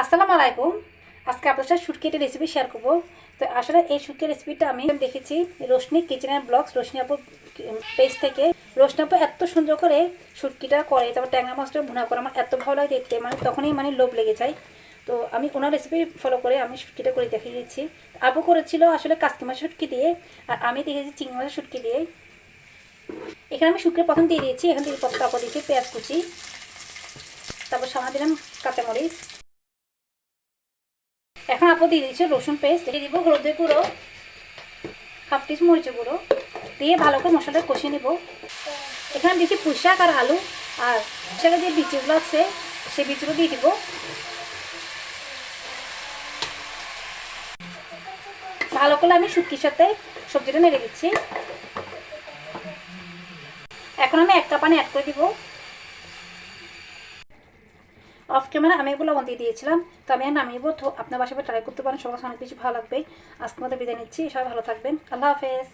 আসসালামু আলাইকুম। আজকে আপনার সাথে শুটকির রেসিপি শেয়ার করব। তো আসলে এই শুটকির রেসিপিটা আমি দেখেছি Roshni kitchen and blogs, Roshni আপু পেজ থেকে। রোশনি আপু এত সুন্দর করে শুটকিটা করে, তারপর ট্যাংরা মাছটা ভুনা করে, আমার এত ভালো লাগে দেখতে, মানে তখনই লোভ লেগে যায়। তো আমি ওনার রেসিপি ফলো করে আমি শুটকিটা করে দেখিয়ে দিচ্ছি। আপু করেছিল আসলে কাসকি মাছের শুটকি দিয়ে, আর আমি দেখেছি চিংড়ি মাছের শুটকি দিয়ে। এখানে আমি শুটকি প্রথম দিয়ে দিয়েছি, এখান থেকে তারপর দিয়েছি পেঁয়াজ কুচি, তারপর সামনে দিলাম কাঁচামরিচ। এখন আপু দিয়ে দিচ্ছি রসুন পেস্ট, দিয়ে দিব হলুদের গুঁড়ো, হাফ টিস্পুন মরিচের গুঁড়ো, দিয়ে ভালো করে মশলাটা কষিয়ে নেব। এখানে দিচ্ছি পুঁই শাক আর আলু, আর শাকের যে বীজগুলো আছে সেই বীজগুলো দিয়ে দিব। ভালো করে আমি শুটকির সাথে সবজিটা নেড়ে দিচ্ছি। এখন আমি 1 কাপ পানি অ্যাড করে দিব। অফ ক্যামেরা আমি এগুলো লবণ দিয়ে দিয়েছিলাম, তো আমি নামিয়ে তো আপনার বাসায় ট্রাই করতে পারেন, সবার অনেক বেশি ভালো লাগবে। আজকের মতো বিদায় নিচ্ছি, সবাই ভালো থাকবেন, আল্লাহ হাফেজ।